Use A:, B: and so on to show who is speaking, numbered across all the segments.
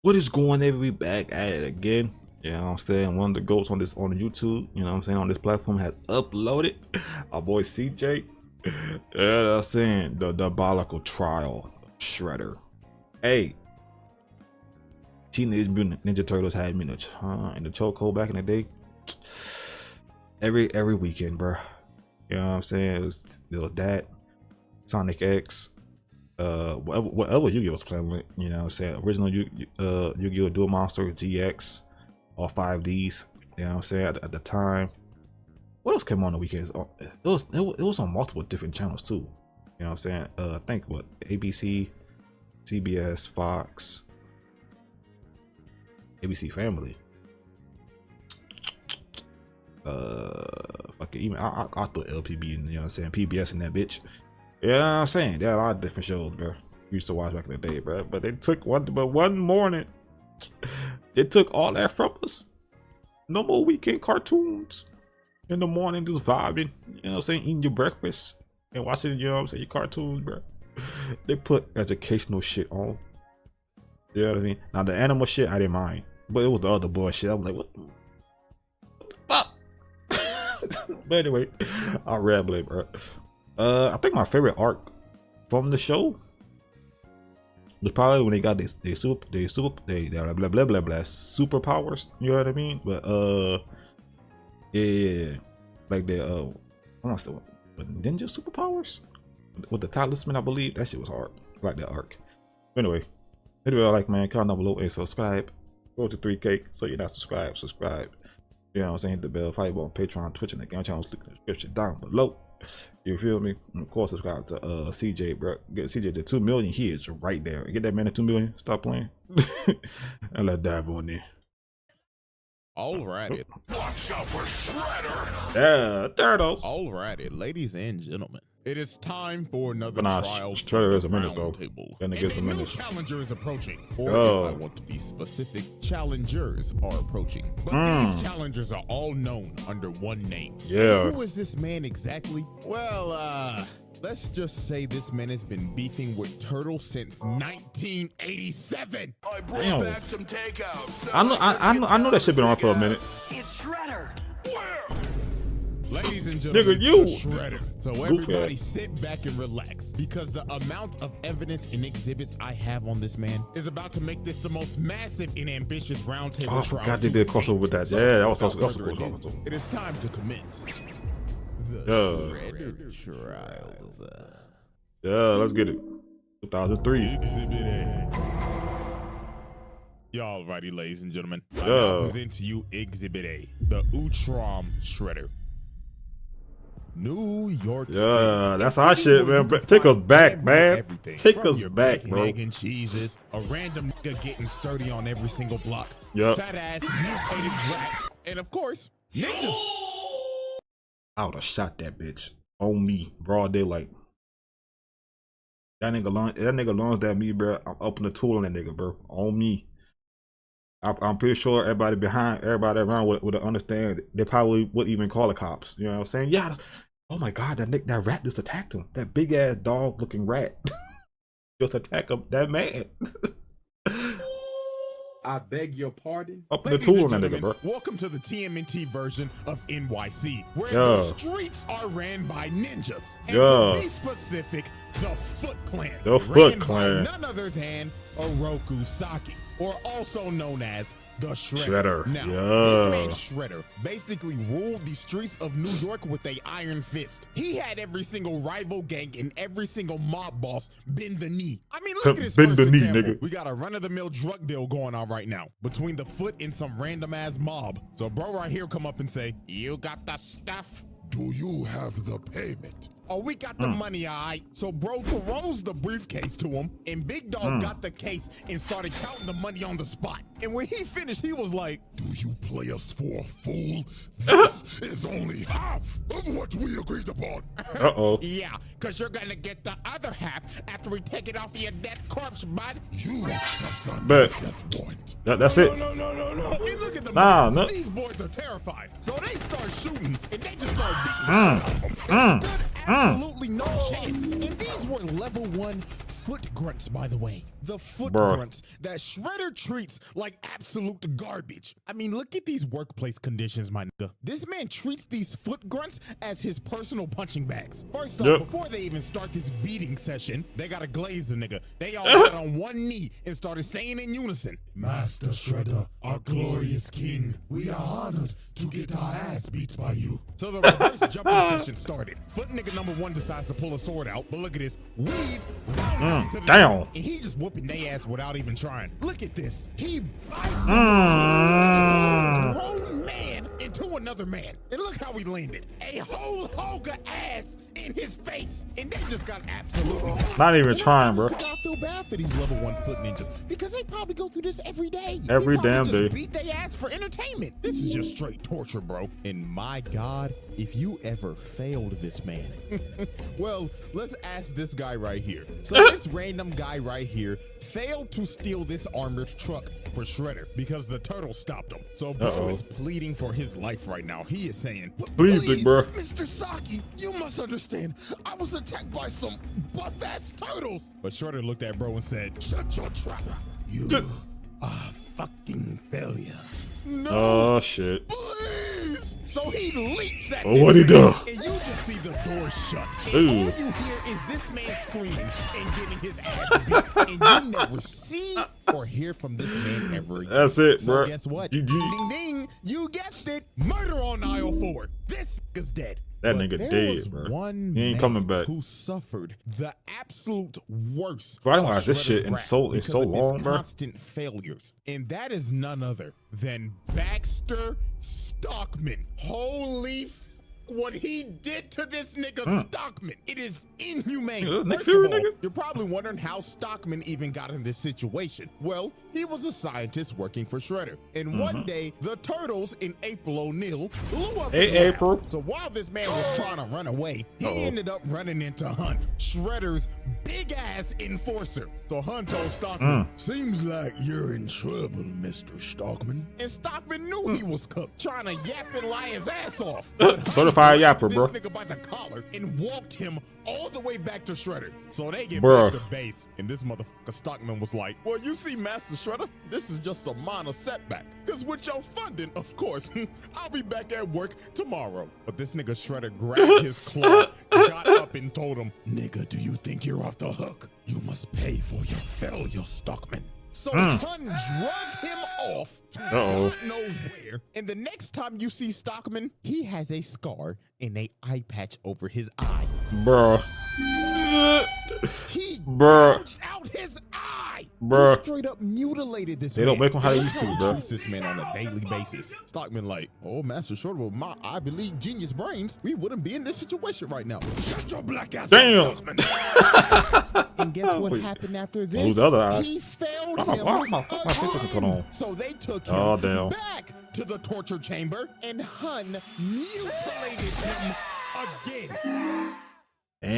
A: What is going on? We back at it again. You know what I'm saying? One of the goats on the YouTube, you know what I'm saying, on this platform has uploaded our boy CJ. Yeah, I'm saying the Diabolical trial Shredder. Hey, Teenage Mutant Ninja Turtles had me in the chokehold back in the day. Every weekend, bro. You know what I'm saying? It was that, Sonic X, whatever Yu-Gi-Oh was playing with, you know what I'm saying? Original Yu-Gi-Oh! Duel Monster GX, all 5Ds, you know what I'm saying? At the time, what else came on the weekends? It was on multiple different channels too, you know what I'm saying? I think what, ABC, CBS, Fox, ABC Family. Fucking even I thought LPB and, you know what I'm saying, PBS and that bitch. Yeah, you know what I'm saying, there are a lot of different shows, bro. We used to watch back in the day, bro. But they took one morning, they took all that from us. No more weekend cartoons. In the morning, just vibing, you know what I'm saying, eating your breakfast and watching, you know what I'm saying, your cartoons, bro. They put educational shit on. You know what I mean? Now the animal shit, I didn't mind, but it was the other bullshit. I'm like, what the fuck? But anyway, I'll ramble, bro. I think my favorite arc from the show was probably when they got their blah blah blah blah superpowers. You know what I mean? But yeah, like the what's the ninja superpowers with the talisman, I believe. That shit was hard. I like that arc. Anyway, I like, man, comment down below and subscribe. Go to 3K. So you're not subscribed, subscribe. You know what I'm saying? Hit the bell, follow on Patreon, Twitch, and the game channels. Link in the description down below. You feel me? And of course, subscribe to CJ, bro. Get CJ to 2 million. He is right there. Get that man to 2 million. Stop playing. And let's dive on in.
B: Alrighty.
C: Watch out for Shredder.
A: Yeah, turtles.
B: Alrighty, ladies and gentlemen. It is time for another
A: But nah,
B: trial.
A: Shredder is a menace though.
B: And
A: a
B: new
A: menace.
B: challenger is approaching. Or
A: Oh.
B: if I want to be specific, challengers are approaching. But these challengers are all known under one name.
A: Yeah.
B: And who is this man exactly? Well, let's just say this man has been beefing with Turtle since 1987.
C: I brought
A: Damn.
C: back some takeout. So
A: I know that shit been on for a minute.
D: It's Shredder.
C: Where?
B: Ladies and gentlemen,
A: Nigga, you.
B: the Shredder. So everybody sit back and relax, because the amount of evidence and exhibits I have on this man is about to make this the most massive and ambitious roundtable
A: Oh, I
B: trial.
A: forgot they did a crossover with that. Yeah, that was also
B: without
A: cool.
B: further ado, it is time to commence the Shredder trials.
A: Yeah, let's get it. 2003.
B: Exhibit A. Y'all righty, ladies and gentlemen. I
A: Yeah.
B: now present to you Exhibit A, the Utrom Shredder. New York City.
A: Yeah, that's our
B: City
A: shit,
B: where
A: man.
B: you can
A: Take us
B: find
A: back, man.
B: everything
A: Take
B: from
A: us
B: your
A: back,
B: bacon,
A: bro.
B: egg and cheeses, a random nigga getting sturdy on every single block,
A: Yup.
B: fat ass mutated rats, and of course, ninjas.
A: I would have shot that bitch on me, broad daylight. That nigga launched at me, bro. I'm up in the tool on that nigga, bro. On me. I'm pretty sure everybody around would understand. They probably wouldn't even call the cops. You know what I'm saying? Yeah. Oh my God, that rat just attacked him. That big ass dog looking rat just attacked him. That man.
E: I beg your pardon?
A: Up in the
B: Ladies
A: tool
B: and
A: on that nigga,
B: gentlemen,
A: bro.
B: welcome to the TMNT version of NYC, where
A: Yeah.
B: the streets are ran by ninjas. And
A: Yeah.
B: to be specific, the Foot Clan.
A: The Foot
B: ran by
A: Clan.
B: none other than Oroku Saki, or also known as the
A: Shredder.
B: Now,
A: Yeah.
B: this man Shredder basically ruled the streets of New York with a iron fist. He had every single rival gang and every single mob boss bend the knee. I mean, look at this
A: Bend
B: first
A: the knee,
B: example.
A: nigga.
B: We got a run-of-the-mill drug deal going on right now between the Foot and some random-ass mob. So bro right here come up and say, "You got the stuff?
C: Do you have the payment?
B: Oh, we got the money, all right." So bro throws the briefcase to him, and Big Dog got the case and started counting the money on the spot. And when he finished, he was like,
C: Do you play us for a fool? This is only half of what we agreed upon.
A: Uh-oh.
B: "Yeah, because you're going to get the other half after we take it off of your dead corpse, bud."
C: You have signed
A: Bet.
C: a death warrant.
A: That's it.
C: No.
B: Hey, look at the
A: Nah,
B: money.
A: no.
B: These boys are terrified. So they start shooting, and they just start beating the shit out of them. They stood absolutely no chance. And these were level 1 foot grunts, by the way. The foot
A: Bruh.
B: grunts that Shredder treats like absolute garbage. I mean, look at these workplace conditions, my nigga. This man treats these foot grunts as his personal punching bags. First off, before they even start this beating session, they gotta glaze the nigga. They all got on one knee and started saying in unison,
C: Master Shredder, our glorious king, we are honored to get our ass beat by you.
B: So the reverse jumping session started. Foot nigga number one decides to pull a sword out, but look at this. Weave round to the
A: damn.
B: And he just whooping they ass without even trying. Look at this. He bicycled a grown man into another man. And look how he landed. A whole hog of ass in his face. And they just got absolutely
A: Not even trying, bro.
B: I feel bad for these level 1 foot ninjas because they probably go through this every day.
A: Every
B: They probably
A: damn
B: just
A: day.
B: beat their ass for entertainment. This is just straight torture, bro. And my God, if you ever failed this man. Well, let's ask this guy right here. So this random guy right here failed to steal this armored truck for Shredder because the turtle stopped him. So bro is pleading for his life right now. He is saying,
A: Please, big bro.
C: Mr. Saki, you must understand, I was attacked by some buff-ass turtles.
B: but Shredder looked at bro and said,
C: Shut your trap. You are fucking failure.
B: no,
A: Oh shit.
B: please. So he leaps at
A: Oh,
B: this
A: what'd he
B: man,
A: do?
B: and you just see the door shut. And
A: Ooh.
B: all you hear is this man screaming and getting his ass beat. And you never see or hear from this man ever again.
A: That's it,
B: So
A: bro.
B: guess what?
A: GG.
B: Ding ding, you guessed it. Murder on aisle 4. This is dead.
A: That
B: But
A: nigga
B: there
A: dead,
B: was
A: bro.
B: One
A: He ain't
B: man
A: coming back.
B: who suffered the absolute worst.
A: Bro, I didn't
B: of
A: watch this shit
B: Shredder's
A: in
B: wrath
A: so
B: because
A: so
B: of his
A: long, bro.
B: constant failures, and that is none other than Baxter Stockman. Holy what he did to this nigga Stockman. It is inhumane.
A: Yeah, Nick
B: First of
A: Fury,
B: all,
A: nigga.
B: you're probably wondering how Stockman even got in this situation. Well, he was a scientist working for Shredder. And one day, the Turtles in April O'Neil blew up
A: Hey,
B: his lab.
A: April.
B: So while this man was trying to run away, he ended up running into Hunt, Shredder's big ass enforcer. So Hunt told Stockman,
C: Seems like you're in trouble, Mr. Stockman.
B: and Stockman knew he was cooked, trying to yap and lie his ass off. But Hunt
A: Certified
B: grabbed
A: yapper, bro.
B: this nigga by the collar and walked him all the way back to Shredder. So they get
A: Bruh.
B: back to base, and this motherfucker Stockman was like, well, you see, Master Shredder, this is just a minor setback. Because with your funding, of course, I'll be back at work tomorrow. But this nigga Shredder grabbed his claw, got up and told him,
C: Nigga, do you think you're off the hook? You must pay for your failure, Stockman.
B: so Hun drug him off to
A: Uh-oh.
B: God knows where. And the next time you see Stockman, he has a scar and a eye patch over his eye.
A: Bruh.
B: He
A: Bruh.
B: gouged out his eye.
A: Bruh.
B: He straight up mutilated this
A: They
B: man.
A: don't make him how they used to,
B: He
A: bruh.
B: treats this man on a daily basis. Stockman like, oh, Master Shredder, with my Ivy League genius brains, we wouldn't be in this situation right now.
C: Shut your black ass
A: Damn.
C: up, Stockman.
B: And guess what happened after this?
A: Who's the other eye?
B: He failed
A: Why
B: him
A: my face doesn't put on?
B: So they took him
A: Oh, damn.
B: back to the torture chamber, and Hun mutilated him again. Next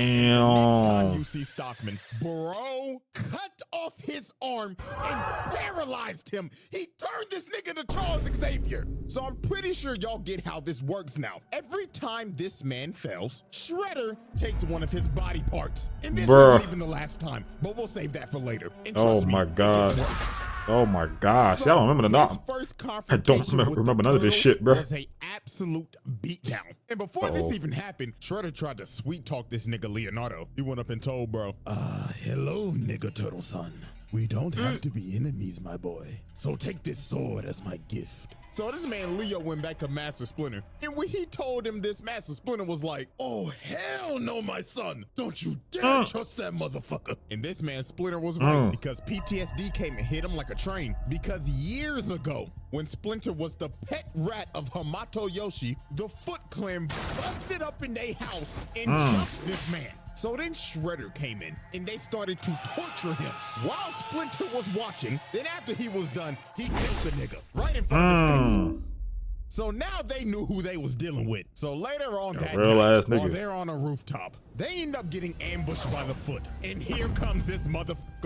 B: time
A: Damn.
B: you see Stockman, bro cut off his arm and paralyzed him. He turned this nigga to Charles Xavier. So I'm pretty sure y'all get how this works now. Every time this man fails, Shredder takes one of his body parts. And this
A: Bruh.
B: isn't even the last time, but we'll save that for later. And
A: Oh
B: trust me,
A: my
B: it gets
A: God.
B: worse.
A: Oh my gosh. See, I don't remember the
B: His
A: knob.
B: first
A: I don't
B: confrontation with the
A: remember none of this
B: Turtles
A: shit, bro.
B: was a absolute beatdown. And before this even happened, Shredder tried to sweet talk this nigga Leonardo. He went up and told bro,
C: Hello, nigga turtle son. We don't have to be enemies, my boy. So take this sword as my gift.
B: So this man Leo went back to Master Splinter, and when he told him this, Master Splinter was like,
C: Oh, hell no, my son. Don't you dare trust that motherfucker.
B: and this man Splinter was right because PTSD came and hit him like a train. Because years ago, when Splinter was the pet rat of Hamato Yoshi, the Foot Clan busted up in their house and jumped this man. So then Shredder came in, and they started to torture him while Splinter was watching. Then after he was done, he killed the nigga right in front of his face. So now they knew who they was dealing with. So later on that
A: real
B: night,
A: ass nigga.
B: while they're on a rooftop, they end up getting ambushed by the Foot. And here comes this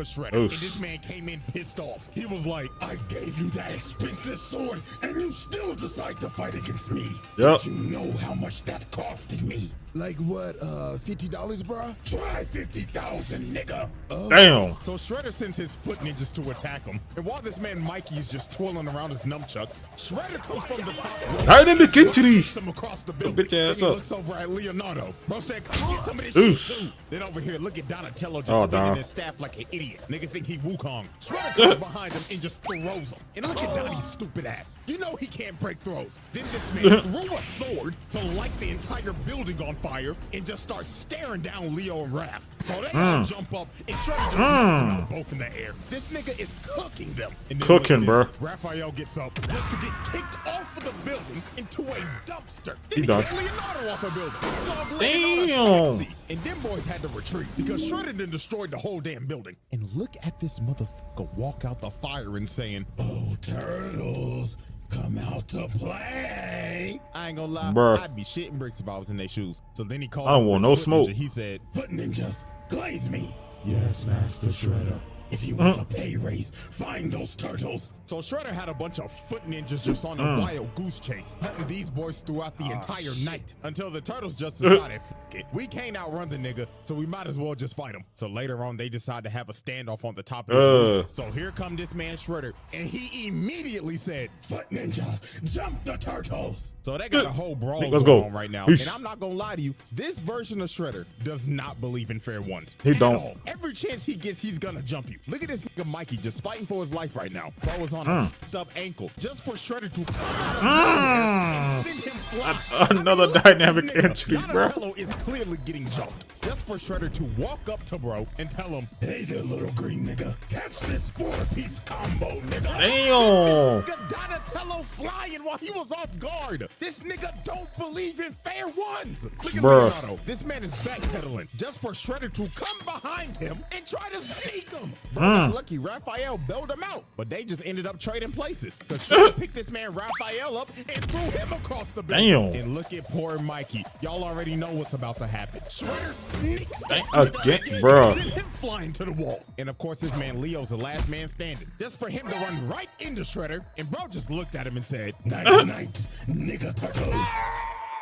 B: Shredder.
A: Oof.
B: And this man came in pissed off. He was like,
C: I gave you that expensive sword, and you still decide to fight against me.
A: Yep.
C: Did you know how much that costed me? Like what, $50, bruh? Try 50,000, nigga.
A: Damn.
B: So Shredder sends his foot ninjas to attack him. And while this man Mikey is just twirling around his nunchucks, Shredder comes from the top rope.
A: Dynamic entry.
B: Him across the building.
A: Bitch ass
B: Then he
A: up.
B: looks over at Leonardo. Bro said, come get some of this
A: Oof.
B: shit too. Then over here, look at Donatello just
A: Oh,
B: spinning
A: Don.
B: his staff like an idiot. Nigga think he Wukong. Shredder comes behind him and just throws him. And look at Donnie's stupid ass. You know he can't break throws. Then this man threw a sword to light the entire building on fire and just starts staring down Leo and Raph. So they all jump up and Shredder just knocks them out both in the air. This nigga is cooking them. And then
A: Cooking,
B: look at this.
A: bruh.
B: Raphael gets up just to get kicked off of the building into a dumpster.
A: He
B: Then
A: done.
B: kicked Leonardo off a building. Dog
A: Damn.
B: landed on a taxi. And them boys had to retreat because Shredder done destroyed the whole damn building. And look at this motherfucker walk out the fire and saying,
C: Oh, turtles, come out to play.
B: I ain't gonna lie,
A: Bruh.
B: I'd be shitting bricks if I was in their shoes. So then he called
A: I don't
B: up
A: want
B: his
A: no
B: foot
A: smoke.
B: ninja. He said,
C: Foot ninjas, glaze me. Yes, Master Shredder. If you want a pay raise, find those turtles.
B: So Shredder had a bunch of foot ninjas just on a wild goose chase, hunting these boys throughout the entire night until the turtles just decided, F it, we can't outrun the nigga, so we might as well just fight him. So later on, they decide to have a standoff on the top of his roof. So here come this man Shredder, and he immediately said,
C: Foot ninjas, jump the turtles.
B: so they got a whole brawl
A: Let's
B: going
A: go.
B: on right now.
A: Peace.
B: And I'm not gonna lie to you, this version of Shredder does not believe in fair ones.
A: He
B: At
A: don't.
B: all. Every chance he gets, he's gonna jump you. Look at this nigga Mikey just fighting for his life right now. Bro is on a fucked up ankle just for Shredder to come out of nowhere and send him flying.
A: Another
B: look at
A: dynamic
B: this nigga.
A: entry, bro.
B: Donatello is clearly getting jumped just for Shredder to walk up to bro and tell him,
C: Hey there, little green nigga. Catch this four-piece combo, nigga.
A: Damn.
B: Nigga Donatello flying while he was off guard. This nigga don't believe in fair ones. Look at
A: Bruh.
B: Leonardo. This man is backpedaling just for Shredder to come behind him and try to sneak him. Bro got lucky. Raphael bailed him out, but they just ended up trading places. Because Shredder picked this man Raphael up and threw him across the building.
A: Damn.
B: And look at poor Mikey. Y'all already know what's about to happen. Shredder sneaks this
A: Again,
B: nigga again
A: bruh.
B: and send him flying to the wall. And of course, this man Leo's the last man standing. Just for him to run right into Shredder, and bro just looked at him and said,
C: Night, night, nigga turtle.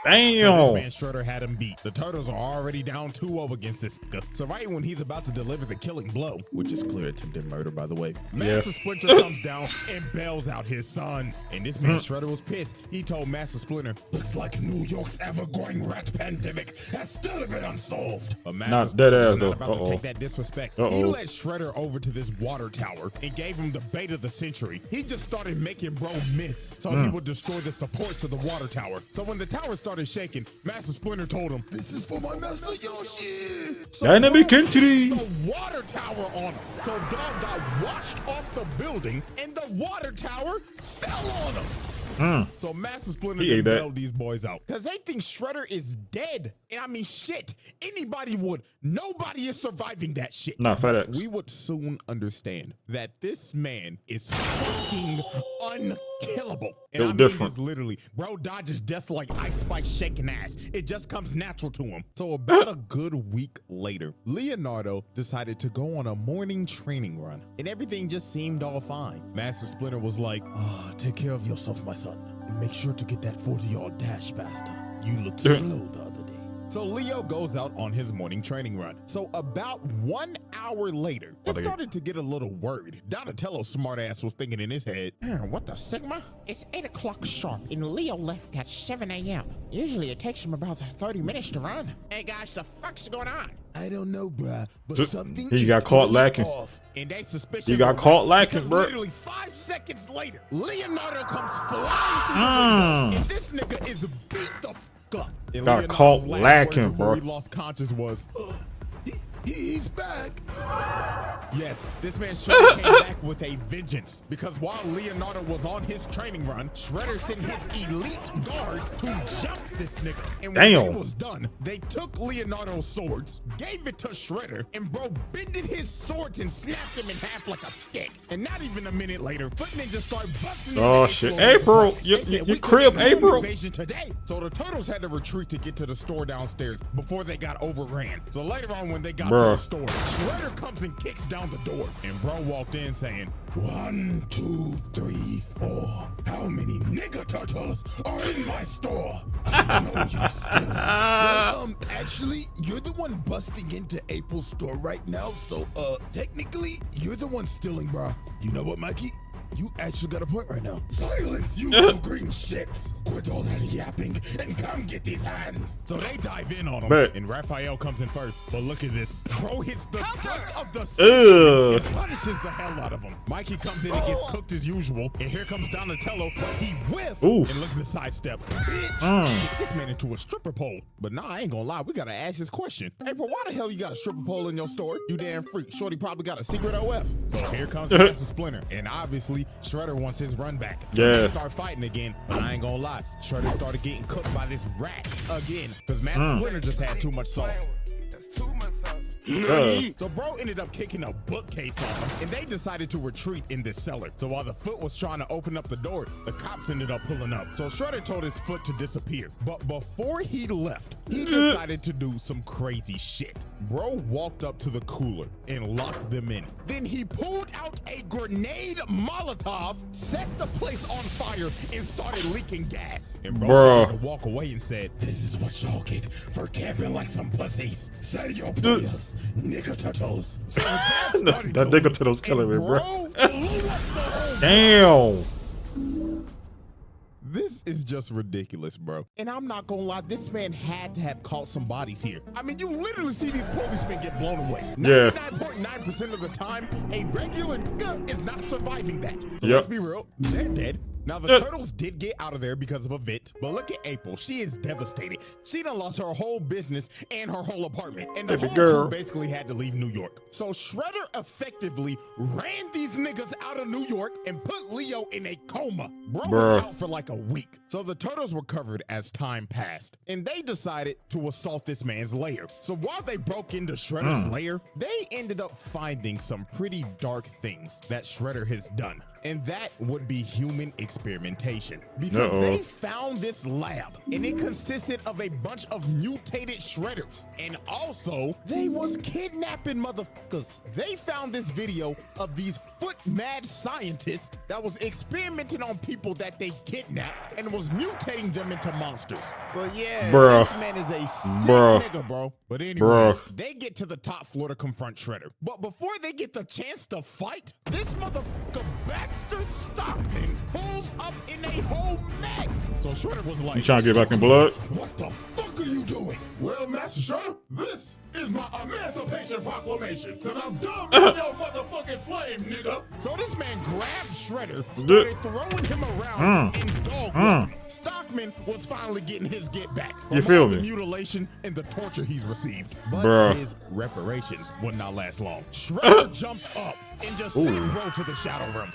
B: This
A: Damn.
B: man Shredder had him beat. The Turtles are already down 2-0 against this nigga. So right when he's about to deliver the killing blow, which is clear attempted murder, by the way, Master Splinter comes down and bails out his sons. And this man Shredder was pissed. He told Master Splinter,
C: Looks like New York's ever-growing rat pandemic has still been unsolved.
B: but Master
A: Not
B: Splinter
A: dead
B: was
A: ass,
B: not
A: though.
B: about to
A: Uh-oh.
B: take that disrespect. He
A: Uh-oh.
B: led Shredder over to this water tower and gave him the bait of the century. He just started making bro miss so he would destroy the supports of the water tower. So when the tower started shaking, Master Splinter told him,
C: This is for my Master Yoshi.
B: so
A: Dynamic
B: bro
A: entry.
B: put the water tower on him. So dog got washed off the building and the water tower fell on him. So Master Splinter
A: He ate that.
B: bailed these boys out because they think Shredder is dead. And I mean, shit, anybody would. Nobody is surviving that shit.
A: Nah, FedEx.
B: We would soon understand that this man is fucking unkillable. And
A: Yo,
B: I mean
A: different.
B: this literally. Bro dodges death like Ice Spice shaking ass. It just comes natural to him. So about a good week later, Leonardo decided to go on a morning training run. And everything just seemed all fine. Master Splinter was like,
C: Take care of yourself, my son, and make sure to get that 40-yard dash faster. You looked slow the other day.
B: so Leo goes out on his morning training run. So about 1 hour later, it started to get a little worried. Donatello's smartass was thinking in his head, what the Sigma? It's 8 o'clock sharp and Leo left at 7 a.m. Usually it takes him about 30 minutes to run. Hey guys, the fuck's going on?
C: I don't know, bruh, but
A: So,
C: something
A: he
C: is
A: got caught
C: totally
A: lacking.
C: off.
B: And they suspicious.
A: He got caught lacking,
B: because
A: bro.
B: Literally 5 seconds later, Leonardo comes flying through the window, and this nigga is beat the fuck up. And
A: Got
B: Leonardo's
A: caught
B: last words
A: lacking,
B: before
A: bro.
B: He lost conscious was,
C: He's back.
B: yes, this man Shredder came back with a vengeance because while Leonardo was on his training run, Shredder sent his elite guard to jump this nigga. And when
A: Damn.
B: it was done, they took Leonardo's swords, gave it to Shredder, and bro bended his swords and snapped him in half like a stick. And not even a minute later, Foot Ninja started busting.
A: Oh,
B: their
A: shit.
B: explosions
A: April,
B: apart.
A: your-
B: They said,
A: your
B: "We
A: crib,
B: couldn't do
A: April."
B: invasion today. So the Turtles had to retreat to get to the store downstairs before they got overran. So later on when they got to the store. Shredder comes and kicks down the door, and bro walked in saying, 1, 2, 3, 4. How many nigga turtles are in my store? I know you still. Well, actually, you're the one busting into April's store right now, so technically, you're the one stealing, bro. You know what, Mikey? You actually got a point right now. Silence, you little green shits. Quit all that yapping and come get these hands. So they dive in on him, and Raphael comes in first. But look at this. Bro hits the gut of the century and punishes the hell out of him. Mikey comes in and gets cooked as usual. And here comes Donatello, but he whiffs. And look at the sidestep. Bitch, get this man into a stripper pole. But nah, I ain't gonna lie. We gotta ask this question. Hey, bro, why the hell you got a stripper pole in your store? You damn freak. Shorty probably got a secret OF. So here comes Master Splinter. And obviously, Shredder wants his run back. So they start fighting again, but I ain't gonna lie. Shredder started getting cooked by this rat again, because Master Splinter just had too much sauce. That's too much sauce. So bro ended up kicking a bookcase on him, and they decided to retreat in this cellar. So while the foot was trying to open up the door, the cops ended up pulling up. So Shredder told his foot to disappear. But before he left, he decided to do some crazy shit. Bro walked up to the cooler and locked them in. Then he pulled out a grenade Molotov, set the place on fire, and started leaking gas. And bro started to walk away and said, "This is what y'all get for camping like some pussies. Say your prayers. Nigga turtles." So
A: that nigga turtles killing me, bro. Damn.
B: This is just ridiculous, bro. And I'm not gonna lie, this man had to have caught some bodies here. I mean, you literally see these policemen get blown away. 99.9% of the time, a regular nigga is not surviving that. So let's be real, they're dead. Now, the turtles did get out of there because of a vent, but look at April. She is devastated. She done lost her whole business and her whole apartment, and the whole crew basically had to leave New York. So Shredder effectively ran these niggas out of New York and put Leo in a coma. Bro was out for like a week. So the turtles recovered as time passed, and they decided to assault this man's lair. So while they broke into Shredder's lair, they ended up finding some pretty dark things that Shredder has done. And that would be human experimentation. Because they found this lab, and it consisted of a bunch of mutated shredders. And also, they was kidnapping motherfuckers. They found this video of these foot mad scientists that was experimenting on people that they kidnapped and was mutating them into monsters. So yeah, this man is a sick nigga, bro. But anyway, they get to the top floor to confront Shredder. But before they get the chance to fight, this motherfucker Baxter Stockman pulls up in a whole mech. So Shredder was like,
A: "You trying to get back in blood?
B: What the fuck are you doing?" "Well, Master Shredder, this is my Emancipation Proclamation, because I'm done being your motherfucking slave, nigga." So this man grabbed Shredder, started throwing him around and dog walking him. Stockman was finally getting his get back.
A: You feel me?
B: The mutilation and the torture he's received. But his reparations would not last long. Shredder jumped up and just sent bro to the shadow room.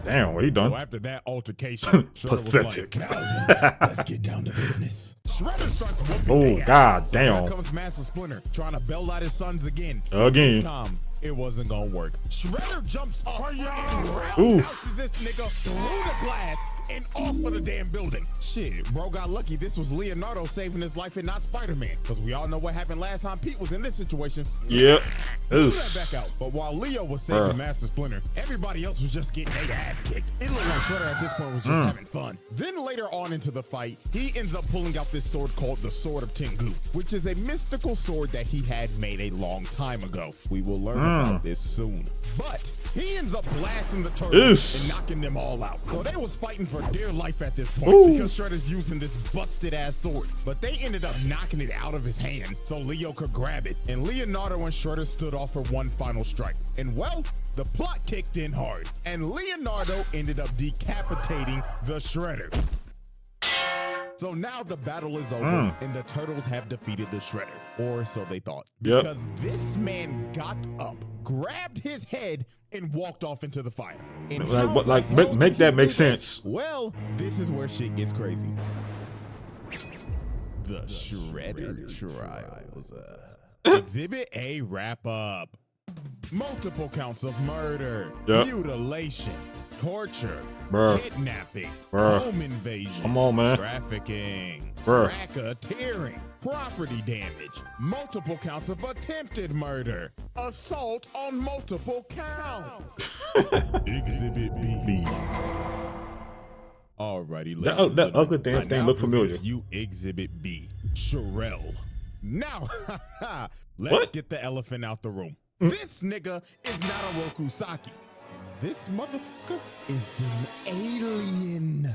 A: Damn, what he done?
B: So after that altercation,
A: pathetic.
B: Was like, let's get down to business. Shredder starts whooping
A: god damn.
B: Here comes Master Splinter trying to bail out his sons again.
A: Again.
B: This time, it wasn't gonna work. Shredder jumps up and roundhouses this nigga through the glass and off of the damn building. Shit, bro got lucky this was Leonardo saving his life and not Spider-Man, because we all know what happened last time Pete was in this situation.
A: Yep.
B: That back out. But while Leo was saving Master Splinter, everybody else was just getting their ass kicked. It looked like Shredder at this point was just having fun. Then later on into the fight, he ends up pulling out this sword called the Sword of Tengu, which is a mystical sword that he had made a long time ago. We will learn about this soon. But he ends up blasting the turtles and knocking them all out. So they was fighting for dear life at this point because Shredder's using this busted ass sword. But they ended up knocking it out of his hand so Leo could grab it. And Leonardo and Shredder stood off for one final strike. And well, the plot kicked in hard. And Leonardo ended up decapitating the Shredder. So now the battle is over and the turtles have defeated the Shredder. Or so they thought. Because this man got up, grabbed his head, and walked off into the fire. And
A: make that make sense.
B: Well, this is where shit gets crazy. The Shredder Trials. Exhibit A wrap up. Multiple counts of murder, mutilation, torture,
A: Bruh.
B: kidnapping,
A: Bruh.
B: home invasion,
A: Come on, man.
B: trafficking,
A: Bruh.
B: racketeering, property damage, multiple counts of attempted murder, assault on multiple counts. Exhibit B. Alrighty,
A: That ugly thing
B: now
A: look familiar.
B: presents you Exhibit B, Sherelle. Now, let's
A: What?
B: get the elephant out the room. This nigga is not a Rokusaki. This motherfucker is an alien.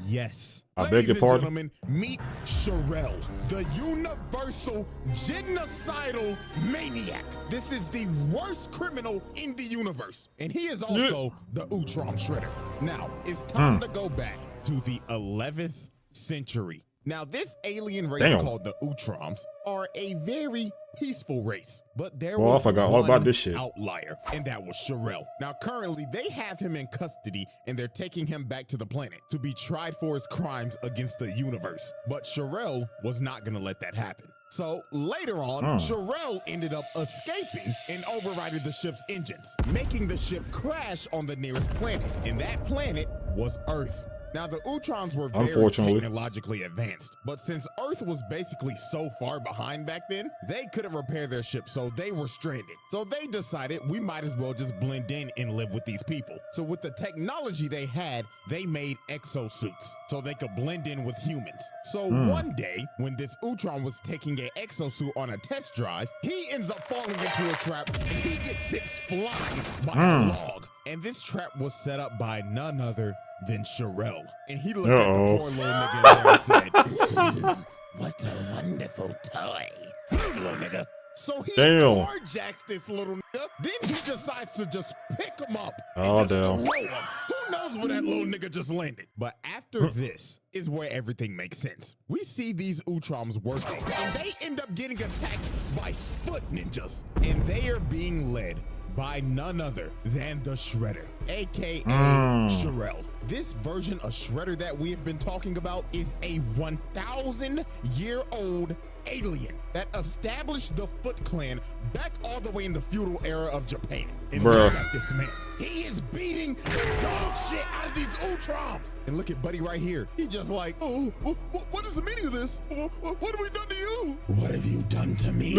B: Yes.
A: I beg
B: Ladies
A: your
B: and
A: pardon?
B: gentlemen, meet Sherelle, the universal genocidal maniac. This is the worst criminal in the universe. And he is also the Utrom Shredder. Now, it's time to go back to the 11th century. Now, this alien race
A: Damn.
B: called the Utroms are a very peaceful race, but there
A: Well, I
B: was
A: forgot all
B: one
A: about this shit.
B: outlier, and that was Sherelle. Now, currently, they have him in custody, and they're taking him back to the planet to be tried for his crimes against the universe. But Sherelle was not going to let that happen. So later on, Sherelle ended up escaping and overriding the ship's engines, making the ship crash on the nearest planet, and that planet was Earth. Now, the Utrons were very
A: Unfortunately.
B: technologically advanced, but since Earth was basically so far behind back then, they couldn't repair their ship, so they were stranded. So they decided we might as well just blend in and live with these people. So with the technology they had, they made exosuits so they could blend in with humans. So one day, when this Utrom was taking an exosuit on a test drive, he ends up falling into a trap and he gets sent flying by a log. And this trap was set up by none other than Sherelle. And he looked at the poor little nigga in there and said, "What a wonderful toy. Move, little nigga." So he
A: Damn.
B: carjacks this little nigga. Then he decides to just pick him up
A: Oh,
B: and just
A: damn.
B: throw him. Who knows where that little nigga just landed? But after this is where everything makes sense. We see these Utroms working, and they end up getting attacked by foot ninjas. And they are being led by none other than the Shredder, aka Sherelle. This version of Shredder that we have been talking about is a 1,000-year-old alien that established the Foot Clan back all the way in the feudal era of Japan. And look at this man. He is beating the dog shit out of these Utroms. And look at Buddy right here. He just like, oh, what is the meaning of this? What have we done to you?
C: What have you done to me?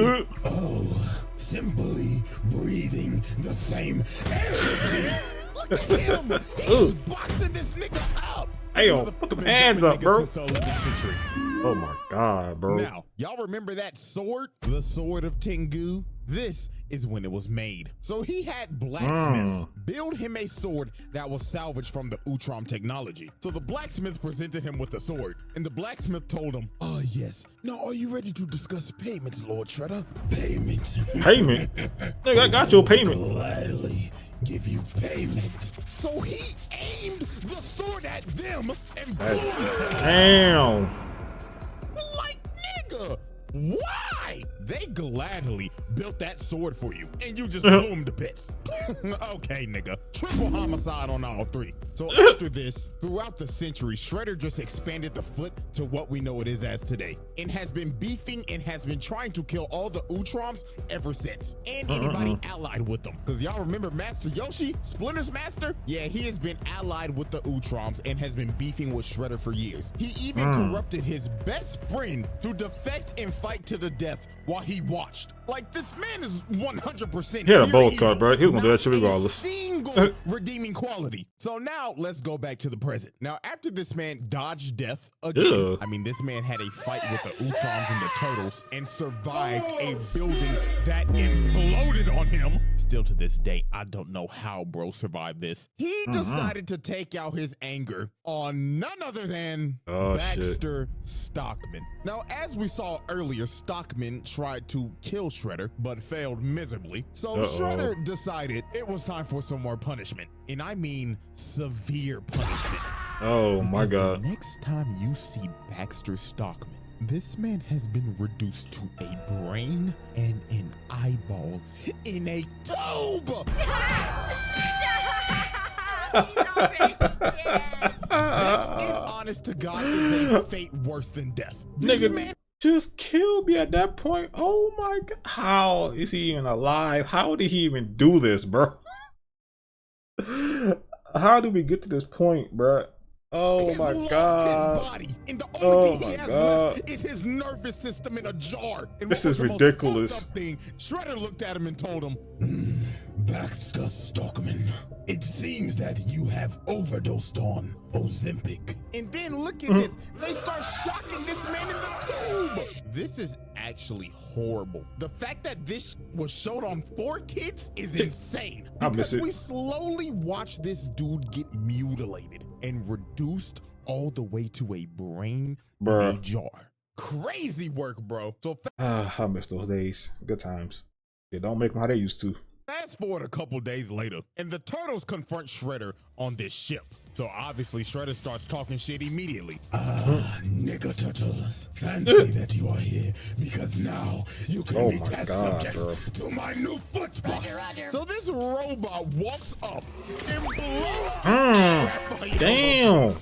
C: Oh, simply breathing the same air as me.
B: Look at him. He's boxing this nigga up.
A: Hey, yo, put them hands up, bro.
B: Since the 11th century.
A: Oh my God, bro.
B: Now, y'all remember that sword? The sword of Tengu? This is when it was made. So he had blacksmiths build him a sword that was salvaged from the Utrom technology. So the blacksmith presented him with the sword, and the blacksmith told him,
C: Ah, yes. Now, are you ready to discuss payments, Lord Shredder? Payment.
A: Payment? Nigga, I got your payment.
C: Gladly give you payment.
B: so he aimed the sword at them and blew them.
A: Damn.
B: Like, nigga, why? They gladly built that sword for you, and you just blew them to bits. Okay, nigga. Triple homicide on all three. So after this, throughout the century, Shredder just expanded the Foot to what we know it is as today, and has been beefing and has been trying to kill all the Utroms ever since, and anybody allied with them. Because y'all remember Master Yoshi, Splinter's master? Yeah, he has been allied with the Utroms and has been beefing with Shredder for years. He even corrupted his best friend to defect and fight to the death while he watched. Like, this man is 100%.
A: He had a
B: pure
A: bold
B: evil.
A: cut, bro. He was gonna do that shit
B: Not a
A: regardless.
B: single redeeming quality. So now let's go back to the present. Now, after this man dodged death again,
A: Ugh.
B: I mean, this man had a fight with the Utroms and the Turtles and survived a building that imploded on him. Still to this day, I don't know how bro survived this. He decided to take out his anger on none other than Baxter Stockman. Now, as we saw earlier, Stockman tried to kill Shredder, but failed miserably. So Shredder decided it was time for some more punishment. And I mean severe punishment.
A: Oh my God.
B: The next time you see Baxter Stockman, this man has been reduced to a brain and an eyeball in a tube. This, in honest to God, is a fate worse than death. This
A: Nigga,
B: man
A: just kill me at that point. Oh my God. How is he even alive? How did he even do this, bro? How do we get to this point, bruh? Oh
B: He's
A: my
B: lost
A: god.
B: his body, and the
A: Oh
B: only thing
A: my
B: he has
A: God.
B: left is his nervous system in a jar. And
A: This
B: what
A: is
B: was the most
A: ridiculous.
B: fucked up thing, Shredder looked at him and told him,
C: Baxter Stockman, it seems that you have overdosed on Ozempic.
B: and then look at this. They start shocking this man in the tube. This is actually horrible. The fact that this was showed on 4Kids is insane.
A: I miss
B: Because
A: it.
B: we slowly watch this dude get mutilated and reduced all the way to a brain in a
A: Bruh.
B: jar. Crazy work, bro. So
A: I miss those days. Good times. They don't make them how they used to.
B: fast forward a couple days later, and the Turtles confront Shredder on this ship. So obviously Shredder starts talking shit immediately.
C: Nigga turtles, fancy that you are here because now you can
A: Oh
C: be
A: my
C: test
A: God,
C: subjects to my new footbox.
B: So this robot walks up and blows this graphite
A: Damn.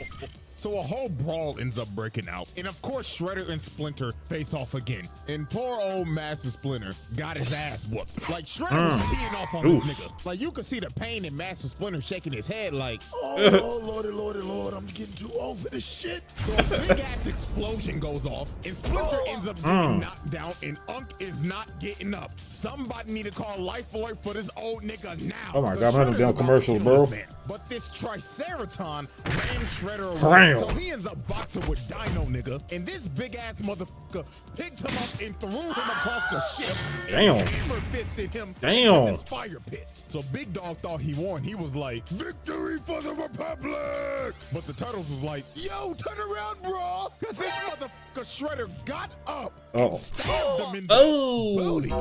B: So a whole brawl ends up breaking out. And of course, Shredder and Splinter face off again. And poor old Master Splinter got his ass whooped. Like, Shredder was teeing off on
A: Oof.
B: this nigga. Like, you could see the pain in Master Splinter shaking his head like,
C: Oh, Lord, I'm getting too old for this shit.
B: so a big ass explosion goes off, and Splinter ends up getting knocked down, and Unk is not getting up. Somebody need to call Life Alert for this old nigga now.
A: Oh my
B: The
A: God, I'm having
B: Shredder's
A: damn
B: about to
A: commercials,
B: kill
A: bro.
B: this man. But this Triceraton rams Shredder away.
A: Damn.
B: So he ends up boxing with Dino nigga, and this big ass motherfucker picked him up and threw him across the ship.
A: Damn.
B: And hammer fisted him
A: Damn.
B: to this fire pit. So Big Dog thought he won. He was like, "Victory for the Republic!" But the Turtles was like, "Yo, turn around, bro!" Cause this motherfucker Shredder got up and stabbed him in the booty.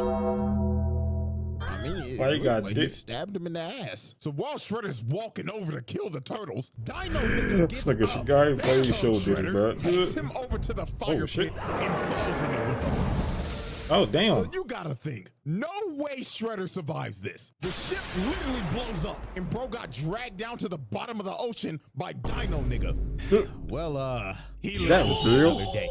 B: I mean,
A: Why you
B: it
A: got
B: was like he
A: dick?
B: stabbed him in the ass. So while Shredder's walking over to kill the Turtles, Dino nigga gets
A: This nigga
B: up,
A: guy
B: bam
A: played
B: on
A: show did it,
B: Shredder,
A: bro.
B: takes him over to the fire
A: shit.
B: pit and falls in it with him.
A: Oh damn.
B: So you gotta think, no way Shredder survives this. The ship literally blows up, and bro got dragged down to the bottom of the ocean by Dino nigga. Well, he
A: That
B: lives
A: was
B: to see
A: real?
B: another day.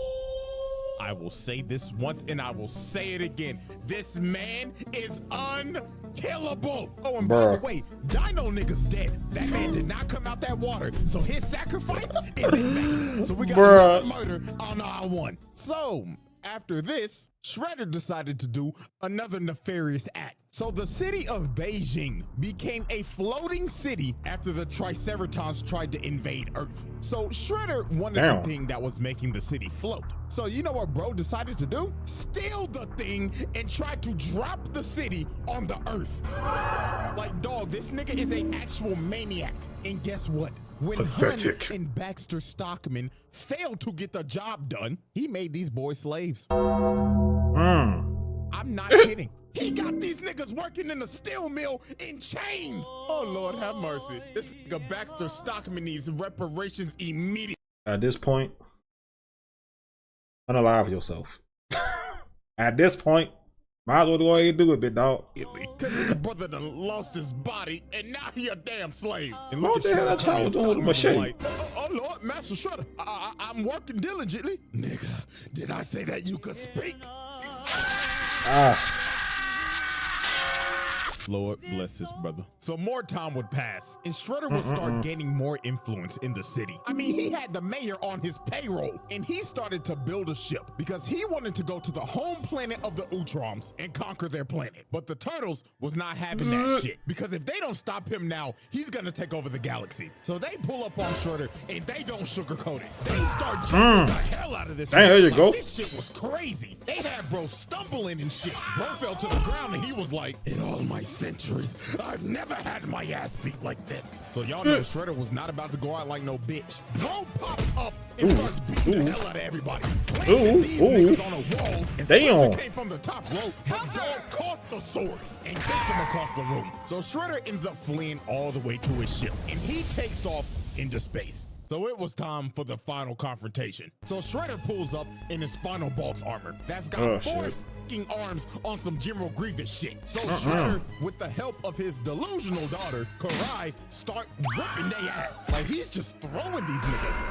B: I will say this once and I will say it again. This man is unkillable. Oh, and by the
A: Bruh.
B: way, Dino nigga's dead. That man did not come out that water, so his sacrifice is in vain. So we got
A: Bruh.
B: another murder on our one. So after this, Shredder decided to do another nefarious act. So the city of Beijing became a floating city after the Triceratons tried to invade Earth. So Shredder wanted
A: Damn.
B: the thing that was making the city float. So you know what bro decided to do? Steal the thing and try to drop the city on the Earth. Like, dog, this nigga is an actual maniac. And guess what? When
A: Pathetic.
B: Hunt and Baxter Stockman failed to get the job done, he made these boys slaves. I'm not kidding. He got these niggas working in a steel mill in chains. Oh, Lord, have mercy. This nigga Baxter Stockman needs reparations immediately.
A: At this point, unalive yourself. At this point, might as well go ahead and do it, big dog.
B: Cause his brother done lost his body and now he a damn slave. And
A: What the hell that child was doing with the machete?
B: Like, oh Lord, Master Shredder, I'm working diligently.
C: Nigga, did I say that you could speak?
B: Lord bless his brother. So more time would pass, and Shredder would start gaining more influence in the city. I mean, he had the mayor on his payroll, and he started to build a ship because he wanted to go to the home planet of the Utroms and conquer their planet. But the Turtles was not having that shit, because if they don't stop him now, he's gonna take over the galaxy. So they pull up on Shredder, and they don't sugarcoat it. They start jumping the hell out of this.
A: Hey, there you
B: Like,
A: go.
B: This shit was crazy. They had bro stumbling and shit. Bro fell to the ground, and he was like,
C: In all my centuries, I've never had my ass beat like this.
B: so y'all know Shredder was not about to go out like no bitch. Bro pops up and starts beating the hell out of everybody. Planted these niggas on a wall, and
A: Damn.
B: Splinter came from the top rope, but dog caught the sword and kicked him across the room. So Shredder ends up fleeing all the way to his ship, and he takes off into space. So it was time for the final confrontation. So Shredder pulls up in his final boss armor that's got
A: Oh,
B: four
A: shit.
B: fucking arms on some General Grievous shit. So Shredder, with the help of his delusional daughter, Karai, start whipping their ass. Like, he's just throwing these niggas.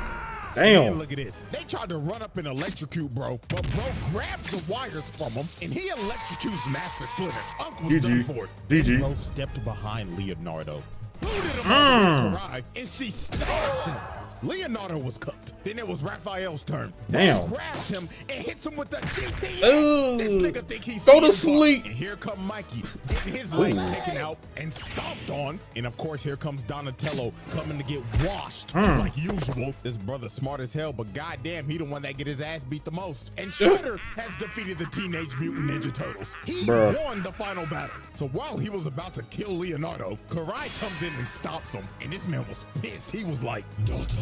B: And
A: Damn.
B: look at this. They tried to run up and electrocute bro, but bro grabs the wires from him and he electrocutes Master Splinter. Unc was done
A: GG.
B: for.
A: GG.
B: Bro stepped behind Leonardo. Boom! booted him all the way to Karai, and she stabs him. Leonardo was cooked. Then it was Raphael's turn.
A: Damn.
B: He grabs him and hits him with the GT.
A: Ooh.
B: This nigga think he's
A: Go to
B: CM Punk.
A: sleep.
B: And here come Mikey getting his legs taken out and stomped on. And of course, here comes Donatello coming to get washed like usual. This brother's smart as hell, but goddamn, he the one that get his ass beat the most. And Shredder has defeated the Teenage Mutant Ninja Turtles. He won the final battle. So while he was about to kill Leonardo, Karai comes in and stops him. And this man was pissed. He was like, "Daughter,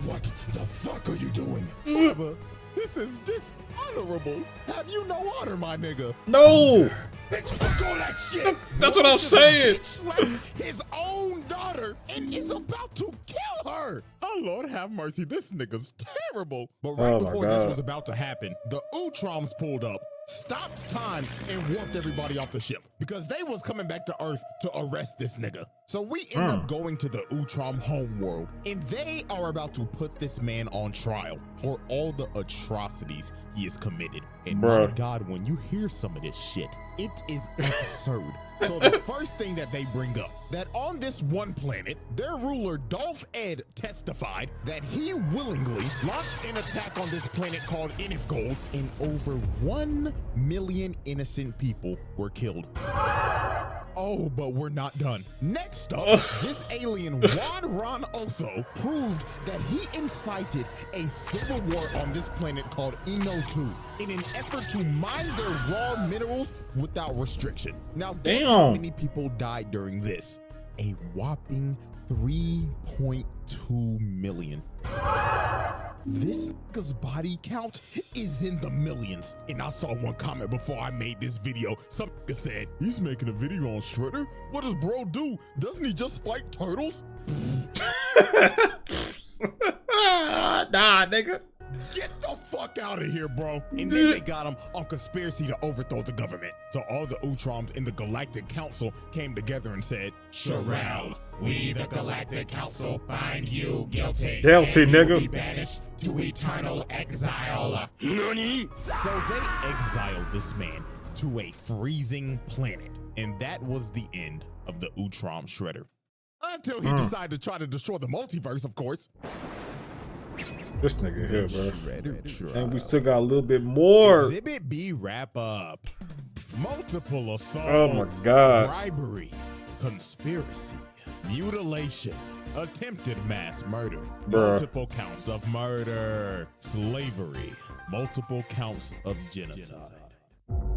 B: what the fuck are you doing?" Brother, this is dishonorable. Have you no honor, my nigga?
A: No.
B: Bitch, fuck all that shit.
A: That's what I'm saying.
B: Bitch slapped his own daughter and is about to kill her. Oh, Lord have mercy. This nigga's terrible. But right before this was about to happen, the Utroms pulled up, stopped time, and warped everybody off the ship because they was coming back to Earth to arrest this nigga. So we end up going to the Utrom homeworld, and they are about to put this man on trial for all the atrocities he has committed. And my God, when you hear some of this shit, it is absurd. So the first thing that they bring up, that on this one planet, their ruler Dolph Ed testified that he willingly launched an attack on this planet called Inifgold, and over 1 million innocent people were killed. Oh, but we're not done. Next up, this alien Juan Ron Otho proved that he incited a civil war on this planet called Eno 2 in an effort to mine their raw minerals without restriction. Now, guess how many people died during this? A whopping 3.2 million. This nigga's body count is in the millions. And I saw one comment before I made this video. Some nigga said, "He's making a video on Shredder? What does bro do? Doesn't he just fight turtles?"
A: Nah, nigga.
B: Get the fuck out of here, bro. And then they got him on conspiracy to overthrow the government. So all the Utroms in the Galactic Council came together and said, "Sherelle, we the Galactic Council find you guilty.
A: Guilty,
B: and you will
A: nigga.
B: be banished to eternal exile." Nani? So they exiled this man to a freezing planet. And that was the end of the Utrom Shredder. Until he decided to try to destroy the multiverse, of course.
A: This nigga here, bro.
B: Shredder
A: And we still got a little bit more.
B: Exhibit B wrap up. Multiple assaults.
A: Oh my God.
B: Bribery, conspiracy, mutilation, attempted mass murder, multiple counts of murder, slavery, multiple counts of genocide.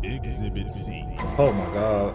B: Exhibit C.
A: Oh my God.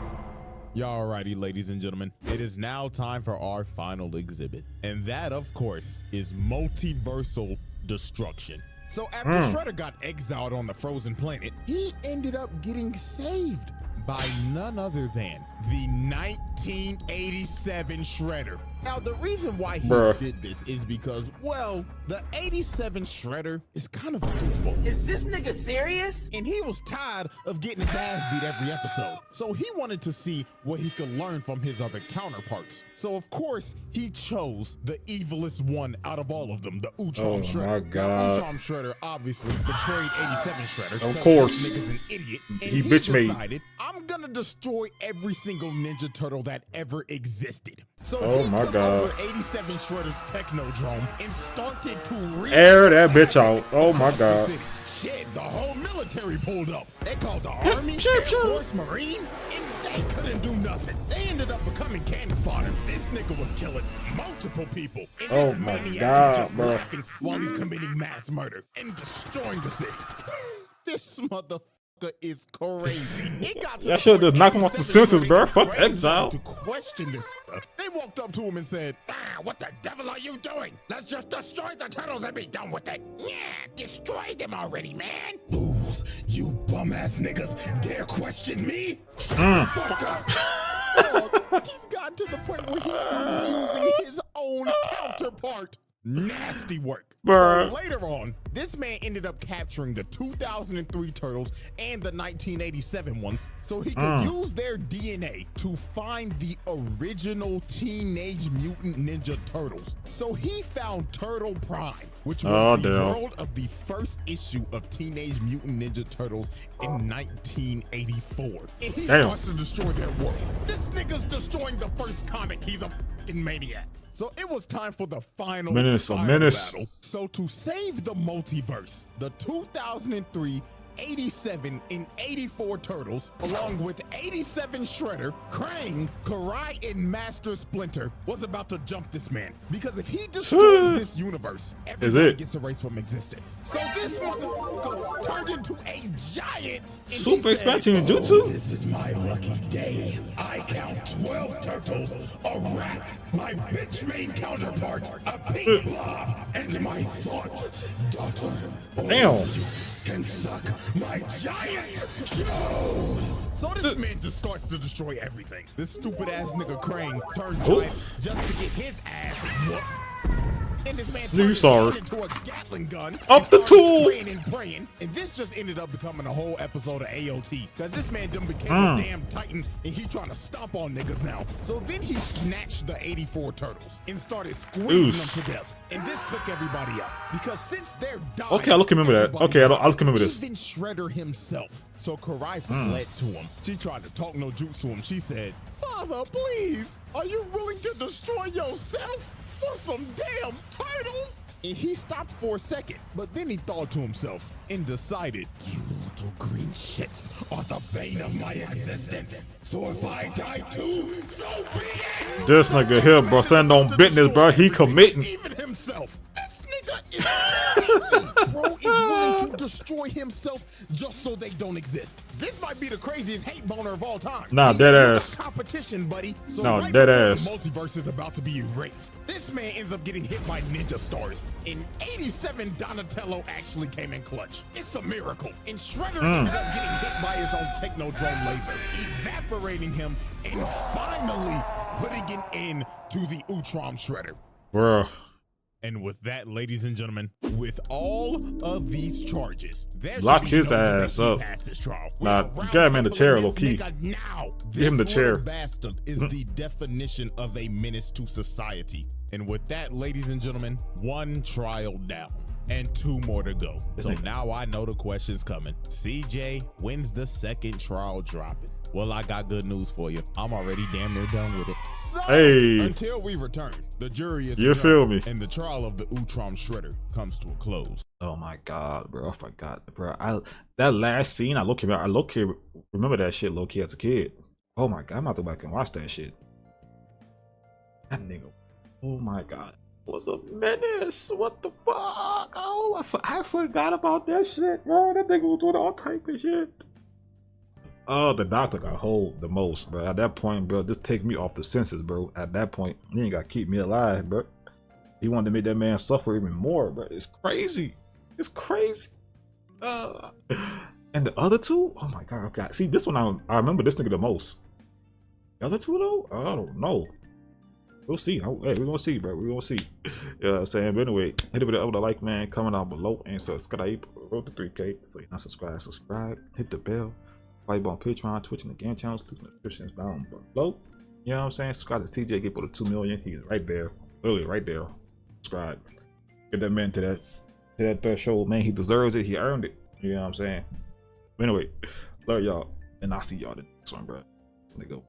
B: Y'all righty, ladies and gentlemen. It is now time for our final exhibit. And that, of course, is multiversal destruction. So after Shredder got exiled on the frozen planet, he ended up getting saved by none other than the 1987 Shredder. Now, the reason why he did this is because, well, the 87 Shredder is kind of a goofball.
D: Is this nigga serious?
B: And he was tired of getting his ass beat every episode. So he wanted to see what he could learn from his other counterparts. So of course, he chose the evilest one out of all of them, the Utrom Shredder.
A: My God.
B: Now, Utrom Shredder obviously betrayed 87 Shredder.
A: Of course.
B: This nigga's an idiot. And
A: He bitch made.
B: decided, I'm gonna destroy every single Ninja Turtle that ever existed. So
A: Oh
B: he
A: my
B: took
A: God.
B: over 87 Shredder's Technodrome and started to
A: Air that bitch out. Oh my
B: across the
A: God.
B: city. Shit, the whole military pulled up. They called the Army, Air Force, Marines, and they couldn't do nothing. They ended up becoming cannon fodder. This nigga was killing multiple people. And
A: Oh
B: this
A: my
B: maniac
A: God,
B: is just
A: bro.
B: laughing while he's committing mass murder and destroying the city. This motherfucker is crazy. It got to
A: That
B: the
A: shit
B: point
A: just knock him off the
B: 87
A: senses, bro.
B: Shredder
A: Fuck
B: crazy
A: exile.
B: to question this. They walked up to him and said, "What the devil are you doing? Let's just destroy the turtles and be done with it." Yeah, destroy them already, man. Fools, you bum ass niggas dare question me? Shut the fuck up. He's gotten to the point where he's abusing his own counterpart. Nasty work.
A: Bruh.
B: So later on, this man ended up capturing the 2003 turtles and the 1987 ones so he could use their DNA to find the original Teenage Mutant Ninja Turtles. So he found Turtle Prime, which was the world of the first issue of Teenage Mutant Ninja Turtles in 1984. And he starts to destroy their world. This nigga's destroying the first comic. He's a fucking maniac. So it was time for the final battle. So to save the multiverse, the 2003, 87, and 84 Turtles, along with 87 Shredder, Krang, Karai, and Master Splinter, was about to jump this man. Because if he destroys this universe, everybody gets erased from existence. So this motherfucker turned into a giant.
A: Super expansion jutsu?
C: This is my lucky day. I count 12 turtles, a rat, my bitch made counterpart, a pink blob, and my thought daughter.
A: Damn.
C: Can suck my giant show.
B: So this man just starts to destroy everything. This stupid ass nigga Krang turned giant just to get his ass whooped. And this man turned his hand into a Gatling gun.
A: Up the tool.
B: Praying. And this just ended up becoming a whole episode of AOT. Because this man done became a damn titan and he trying to stomp on niggas now. So then he snatched the 84 turtles and started squeezing them to death. And this took everybody out. Because since they're dying.
A: Okay, I'll remember that. Okay, I'll remember this.
B: Even Shredder himself. So Karai fled to him. She tried to talk no jutsu to him. She said, "Father, please, are you willing to destroy yourself for some damn turtles?" And he stopped for a second, but then he thought to himself and decided,
C: "You little green shits are the bane of my existence. So if I die too, so be it."
A: This nigga here, bro, stand on business, bro. He committing.
B: Even himself. This nigga is crazy. Bro is willing to destroy himself just so they don't exist. This might be the craziest hate boner of all time.
A: Nah, dead ass.
B: Competition, buddy. So
A: no,
B: right
A: dead ass.
B: The multiverse is about to be erased. This man ends up getting hit by ninja stars. In 87, Donatello actually came in clutch. It's a miracle. And Shredder ended up getting hit by his own Technodrome laser, evaporating him and finally putting an end to the Utrom Shredder.
A: Bruh.
B: And with that, ladies and gentlemen, with all of these charges,
A: lock his ass up. Nah, you got him in the chair, low key. Give him the chair.
B: Bastard is the definition of a menace to society. And with that, ladies and gentlemen, one trial down and two more to go. So now I know the question's coming. CJ, when's the second trial dropping? Well, I got good news for you. I'm already damn near done with it. So, until we return, the jury is adjourned, and the trial of the Utrom Shredder comes to a close.
A: Oh my God, bro! I forgot, bro. That last scene, I low-key remember that shit low-key as a kid. Oh my God, I'm about to go back and watch that shit. That nigga, oh my God, was a menace. What the fuck? Oh, I forgot about that shit, bro. That nigga was doing all type of shit. Oh, the doctor got hold the most, bro. At that point, bro, just take me off the senses, bro. At that point, you ain't got to keep me alive, bro. He wanted to make that man suffer even more, bro. It's crazy. It's crazy. And the other two, oh my God, okay. See, this one, I remember this nigga the most. The other two, though, I don't know. We'll see. Hey, we're going to see, bro. We're going to see. You know what I'm saying? But anyway, hit it with the like, man. Comment down below and subscribe. Road to 3K. So you're not subscribe. Hit the bell. Fight on Patreon, Twitch, and the game channels. Click the descriptions down below. You know what I'm saying? Subscribe to TJ. Get below 2 million. He's right there. Literally right there. Subscribe. Get that man to that threshold, man. He deserves it. He earned it. You know what I'm saying? But anyway, love y'all. And I'll see y'all the next one, bro. This nigga.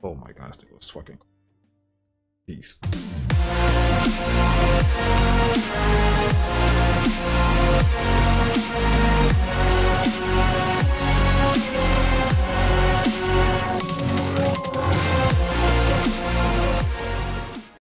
A: Oh my God, this nigga was fucking. Peace.